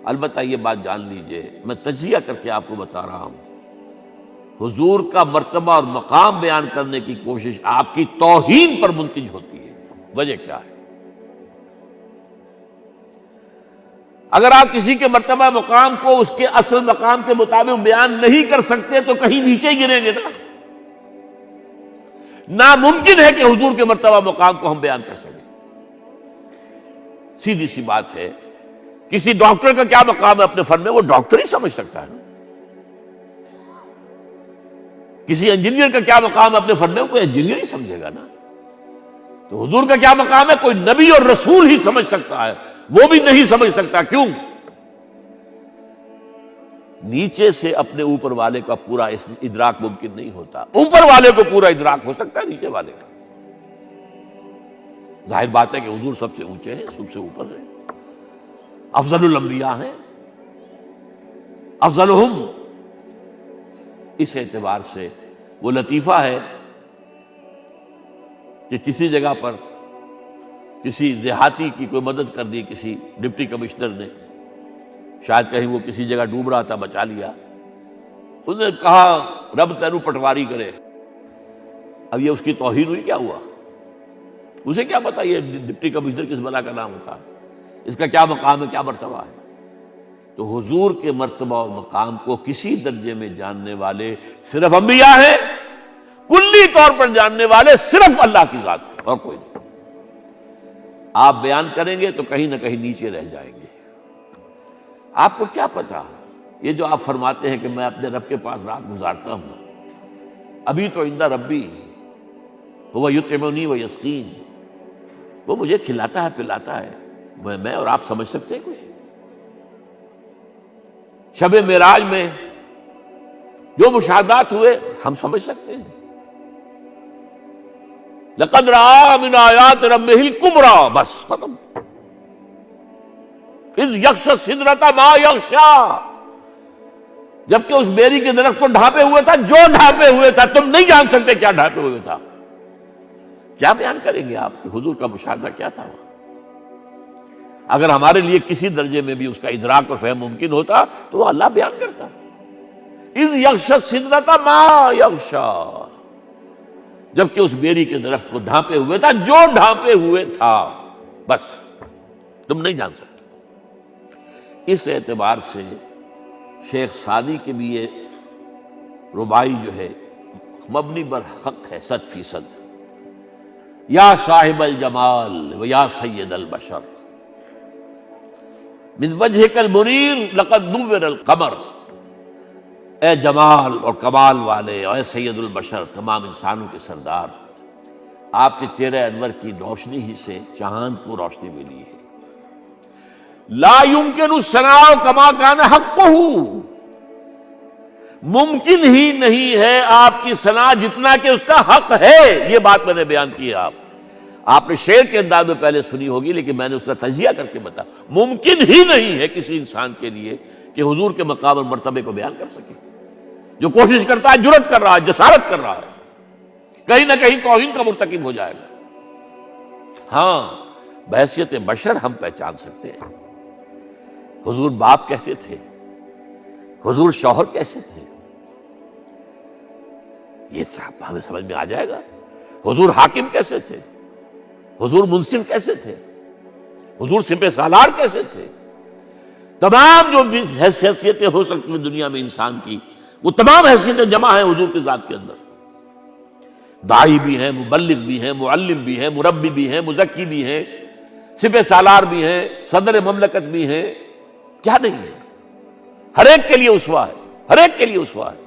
البتہ یہ بات جان لیجئے، میں تجزیہ کر کے آپ کو بتا رہا ہوں، حضور کا مرتبہ اور مقام بیان کرنے کی کوشش آپ کی توہین پر منتج ہوتی ہے۔ وجہ کیا ہے؟ اگر آپ کسی کے مرتبہ مقام کو اس کے اصل مقام کے مطابق بیان نہیں کر سکتے تو کہیں نیچے ہی گریں گے نا۔ ناممکن ہے کہ حضور کے مرتبہ مقام کو ہم بیان کر سکیں۔ سیدھی سی بات ہے، کسی ڈاکٹر کا کیا مقام ہے اپنے فن میں، وہ ڈاکٹر ہی سمجھ سکتا ہے نا۔ کسی انجینئر کا کیا مقام ہے اپنے فن میں، کوئی انجینئر ہی سمجھے گا نا۔ تو حضور کا کیا مقام ہے، کوئی نبی اور رسول ہی سمجھ سکتا ہے، وہ بھی نہیں سمجھ سکتا۔ کیوں؟ نیچے سے اپنے اوپر والے کا پورا ادراک ممکن نہیں ہوتا، اوپر والے کو پورا ادراک ہو سکتا ہے نیچے والے کا۔ ظاہر بات ہے کہ حضور سب سے اونچے ہیں، سب سے اوپر ہیں، افضل الانبیاء ہیں، افضلہم۔ اس اعتبار سے وہ لطیفہ ہے کہ کسی جگہ پر کسی دیہاتی کی کوئی مدد کر دی کسی ڈپٹی کمشنر نے، شاید کہیں وہ کسی جگہ ڈوب رہا تھا، بچا لیا، اس نے کہا رب تینو پٹواری کرے۔ اب یہ اس کی توہین ہوئی، کیا ہوا؟ اسے کیا پتا یہ ڈپٹی کمشنر کس بلا کا نام ہوتا ہے، اس کا کیا مقام ہے، کیا مرتبہ ہے۔ تو حضور کے مرتبہ اور مقام کو کسی درجے میں جاننے والے صرف انبیاء ہیں، کلی طور پر جاننے والے صرف اللہ کی ذات ہے اور کوئی نہیں۔ آپ بیان کریں گے تو کہیں نہ کہیں نیچے رہ جائیں گے۔ آپ کو کیا پتا، یہ جو آپ فرماتے ہیں کہ میں اپنے رب کے پاس رات گزارتا ہوں، ابھی تو عند ربی وہ یطعمنی و یسقین، وہ مجھے کھلاتا ہے پلاتا ہے، میں اور آپ سمجھ سکتے ہیں کچھ؟ شب معراج میں جو مشاہدات ہوئے ہم سمجھ سکتے ہیں؟ لقد رأى من آیات ربہ الکبریٰ، بس ختم۔ اذ یغشی السدرۃ ما یغشی، جبکہ اس بیری کے درخت کو ڈھانپے ہوئے تھا جو ڈھانپے ہوئے تھا، تم نہیں جان سکتے کیا ڈھانپے ہوئے تھا۔ کیا بیان کریں گے آپ کہ حضور کا مشاہدہ کیا تھا؟ اگر ہمارے لیے کسی درجے میں بھی اس کا ادراک اور فہم ممکن ہوتا تو وہ اللہ بیان کرتا۔ اذ یغشی السدرۃ ما یغشی، جبکہ اس بیری کے درخت کو ڈھانپے ہوئے تھا جو ڈھانپے ہوئے تھا، بس تم نہیں جان سکتے۔ اس اعتبار سے شیخ سعدی کے بھی یہ ربائی جو ہے مبنی بر حق ہے 100%۔ یا صاحب الجمال و یا سید البشر من وجہک المنیر لقد نور القمر، اے جمال اور کمال والے، اے سید البشر، تمام انسانوں کے سردار، آپ کے چہرے انور کی روشنی ہی سے چاند کو روشنی ملی ہے۔ لا یمکن الثناء کما کان حقہ، ممکن ہی نہیں ہے آپ کی ثنا جتنا کہ اس کا حق ہے۔ یہ بات میں نے بیان کی ہے، آپ نے شعر کے انداز میں پہلے سنی ہوگی، لیکن میں نے اس کا تجزیہ کر کے بتا، ممکن ہی نہیں ہے کسی انسان کے لیے کہ حضور کے مقام اور مرتبے کو بیان کر سکے۔ جو کوشش کرتا ہے، جرات کر رہا ہے، جسارت کر رہا ہے، کہیں نہ کہیں توہین کا مرتکب ہو جائے گا۔ ہاں، بحیثیت بشر ہم پہچان سکتے ہیں، حضور باپ کیسے تھے، حضور شوہر کیسے تھے، یہ سب ہمیں سمجھ میں آ جائے گا۔ حضور حاکم کیسے تھے، حضور منصف کیسے تھے، حضور سپہ سالار کیسے تھے، تمام جو بھی حیثیتیں ہو سکتی ہیں دنیا میں انسان کی، وہ تمام حیثیتیں جمع ہیں حضور کی ذات کے اندر۔ داعی بھی ہیں، مبلغ بھی ہیں، معلم بھی ہیں، مربی بھی ہیں، مزکی بھی ہیں، سپہ سالار بھی ہیں، صدر مملکت بھی ہیں، کیا نہیں ہے؟ ہر ایک کے لیے اسوہ ہے، ہر ایک کے لیے اسوہ ہے۔